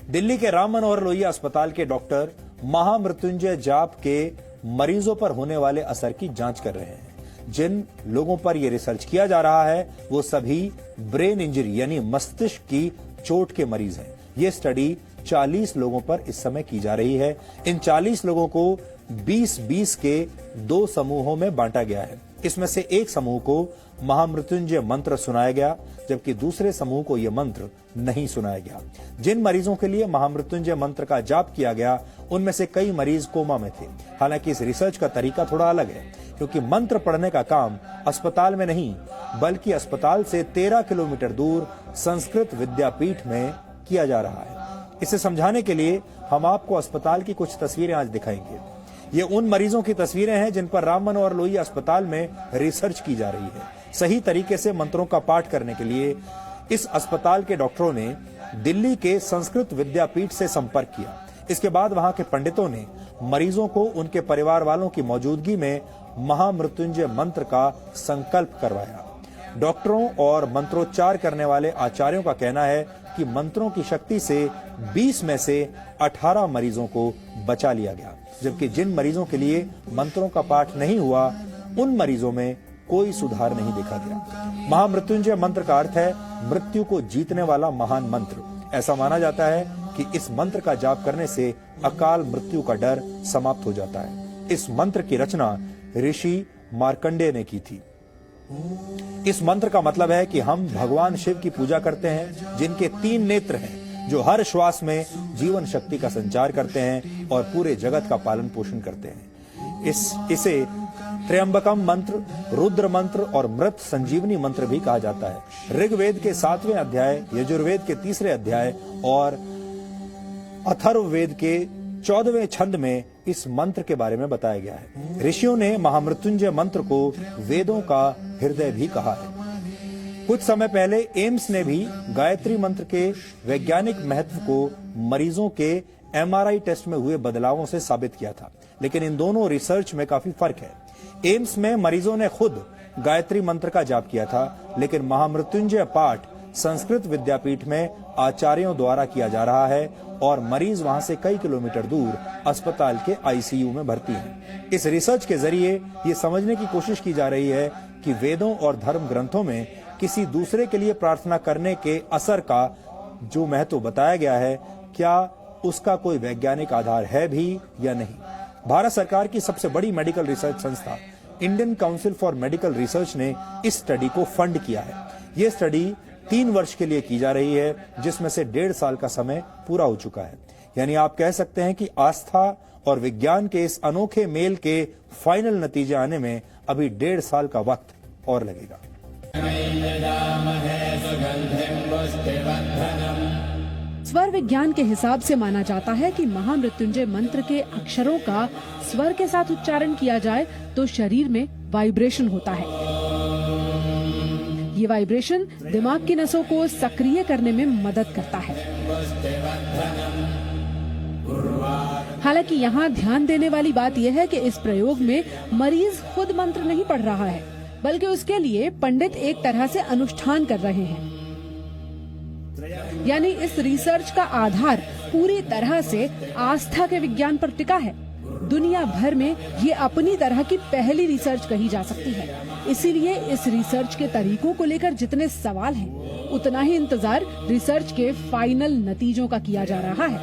दिल्ली के राम मनोहर लोहिया अस्पताल के डॉक्टर महामृत्युंजय जाप के मरीजों पर होने वाले असर की जांच कर रहे हैं। जिन लोगों पर यह रिसर्च किया जा रहा है वो सभी ब्रेन इंजरी यानी मस्तिष्क की चोट के मरीज हैं। ये स्टडी 40 लोगों पर इस समय की जा रही है। इन 40 लोगों को 20-20 के 2 समूहों में बांटा गया है। इसमें से एक समूह को महामृत्युंजय मंत्र सुनाया गया, जबकि दूसरे समूह को यह मंत्र नहीं सुनाया गया। जिन मरीजों के लिए महामृत्युंजय मंत्र का जाप किया गया उनमें से कई मरीज कोमा में थे। हालांकि इस रिसर्च का तरीका थोड़ा अलग है, क्योंकि मंत्र पढ़ने का काम अस्पताल में नहीं बल्कि अस्पताल से 13 किलोमीटर दूर संस्कृत विद्यापीठ में किया जा रहा है। इसे समझाने के लिए हम आपको अस्पताल की कुछ तस्वीरें आज दिखाएंगे। ये उन मरीजों की तस्वीरें हैं जिन पर राम मनोहर लोहिया अस्पताल में रिसर्च की जा रही है। सही तरीके से मंत्रों का पाठ करने के लिए इस अस्पताल के डॉक्टरों ने दिल्ली के संस्कृत विद्यापीठ से संपर्क किया। इसके बाद वहां के पंडितों ने मरीजों को उनके परिवार वालों की मौजूदगी में महामृत्युंजय मंत्र का संकल्प करवाया। डॉक्टरों और मंत्रोच्चार करने वाले आचार्यों का कहना है कि मंत्रों की शक्ति से 20 में से 18 मरीजों को बचा लिया गया, जबकि जिन मरीजों के लिए मंत्रों का पाठ नहीं हुआ उन मरीजों में कोई सुधार नहीं देखा गया। महामृत्युंजय मंत्र का अर्थ है मृत्यु को जीतने वाला महान मंत्र। ऐसा माना जाता है कि इस मंत्र का जाप करने से अकाल मृत्यु का डर समाप्त हो जाता है। इस मंत्र की रचना ऋषि मार्कंडेय ने की थी। इस मंत्र का मतलब है कि हम भगवान शिव की पूजा करते हैं, जिनके 3 नेत्र हैं, जो हर श्वास में जीवन शक्ति का संचार करते हैं और पूरे जगत का पालन पोषण करते हैं। इसे त्र्यंबकम मंत्र, रुद्र मंत्र और मृत संजीवनी मंत्र भी कहा जाता है। ऋग्वेद के 7वें अध्याय, यजुर्वेद के 3रे अध्याय और अथर्ववेद के 14वें छंद में इस मंत्र के बारे में बताया गया है। ऋषियों ने महामृत्युंजय मंत्र को वेदों का हृदय भी कहा है। कुछ समय पहले एम्स ने भी गायत्री मंत्र के वैज्ञानिक महत्व को मरीजों के MRI टेस्ट में हुए बदलावों से साबित किया था, लेकिन इन दोनों रिसर्च में काफी फर्क है। एम्स में मरीजों ने खुद गायत्री मंत्र का जाप किया था, लेकिन महामृत्युंजय पाठ संस्कृत विद्यापीठ में आचार्यों द्वारा किया जा रहा है और मरीज वहां से कई किलोमीटर दूर अस्पताल के ICU में भर्ती हैं। इस रिसर्च के जरिए ये समझने की कोशिश की जा रही है कि वेदों और धर्म ग्रंथों में किसी दूसरे के लिए प्रार्थना करने के असर का जो महत्व बताया गया है, क्या उसका कोई वैज्ञानिक आधार है भी या नहीं। भारत सरकार की सबसे बड़ी मेडिकल रिसर्च संस्था Indian council for medical research ने इस स्टडी को फंड किया है। ये स्टडी 3 वर्ष के लिए की जा रही है, जिसमें से 1.5 साल का समय पूरा हो चुका है। यानी आप कह सकते हैं कि आस्था और विज्ञान के इस अनोखे मेल के फाइनल नतीजे आने में अभी 1.5 साल का वक्त और लगेगा। स्वर विज्ञान के हिसाब से माना जाता है कि महामृत्युंजय मंत्र के अक्षरों का स्वर के साथ उच्चारण किया जाए तो शरीर में वाइब्रेशन होता है। ये वाइब्रेशन दिमाग की नसों को सक्रिय करने में मदद करता है। हालांकि यहाँ ध्यान देने वाली बात यह है कि इस प्रयोग में मरीज खुद मंत्र नहीं पढ़ रहा है, बल्कि उसके लिए पंडित एक तरह से अनुष्ठान कर रहे हैं। यानी इस रिसर्च का आधार पूरी तरह से आस्था के विज्ञान पर टिका है। दुनिया भर में ये अपनी तरह की पहली रिसर्च कही जा सकती है। इसीलिए इस रिसर्च के तरीकों को लेकर जितने सवाल हैं, उतना ही इंतजार रिसर्च के फाइनल नतीजों का किया जा रहा है।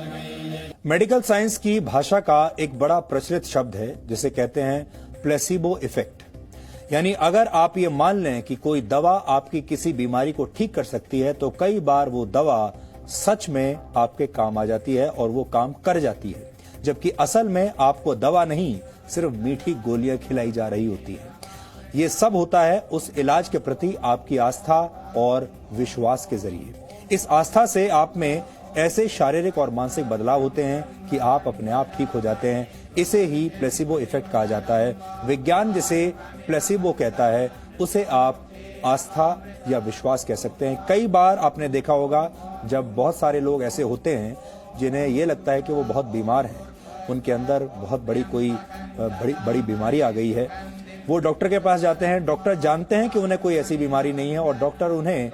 मेडिकल साइंस की भाषा का एक बड़ा प्रचलित शब्द है जिसे कहते हैं प्लेसिबो इफेक्ट। यानी अगर आप ये मान लें कि कोई दवा आपकी किसी बीमारी को ठीक कर सकती है, तो कई बार वो दवा सच में आपके काम आ जाती है और वो काम कर जाती है, जबकि असल में आपको दवा नहीं सिर्फ मीठी गोलियां खिलाई जा रही होती है। ये सब होता है उस इलाज के प्रति आपकी आस्था और विश्वास के जरिए। इस आस्था से आप में ऐसे शारीरिक और मानसिक बदलाव होते हैं कि आप अपने आप ठीक हो जाते हैं। इसे ही प्लेसिबो इफेक्ट कहा जाता है। विज्ञान जिसे प्लेसिबो कहता है, उसे आप आस्था या विश्वास कह सकते हैं। कई बार आपने देखा होगा जब बहुत सारे लोग ऐसे होते हैं जिन्हें ये लगता है कि वो बहुत बीमार हैं, उनके अंदर बहुत बड़ी कोई बड़ी बीमारी आ गई है, वो डॉक्टर के पास जाते हैं। डॉक्टर जानते हैं कि उन्हें कोई ऐसी बीमारी नहीं है और डॉक्टर उन्हें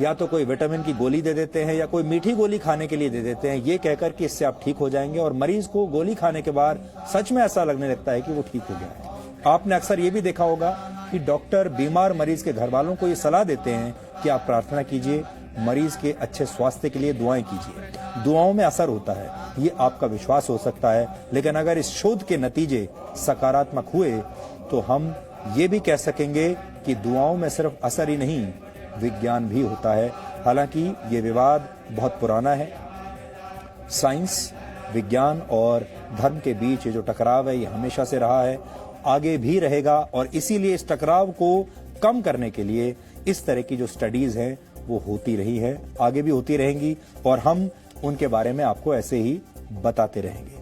या तो कोई विटामिन की गोली दे देते हैं या कोई मीठी गोली खाने के लिए दे देते हैं, ये कहकर कि इससे आप ठीक हो जाएंगे, और मरीज को गोली खाने के बाद सच में ऐसा लगने लगता है कि वो ठीक हो गया है। आपने अक्सर ये भी देखा होगा कि डॉक्टर बीमार मरीज के घर वालों को ये सलाह देते हैं कि आप प्रार्थना कीजिए, मरीज के अच्छे स्वास्थ्य के लिए दुआएं कीजिए। दुआओं में असर होता है, ये आपका विश्वास हो सकता है, लेकिन अगर इस शोध के नतीजे सकारात्मक हुए तो हम ये भी कह सकेंगे कि दुआओं में सिर्फ असर ही नहीं, विज्ञान भी होता है। हालांकि ये विवाद बहुत पुराना है। साइंस, विज्ञान और धर्म के बीच ये जो टकराव है ये हमेशा से रहा है, आगे भी रहेगा, और इसीलिए इस टकराव को कम करने के लिए इस तरह की जो स्टडीज हैं वो होती रही है, आगे भी होती रहेंगी, और हम उनके बारे में आपको ऐसे ही बताते रहेंगे।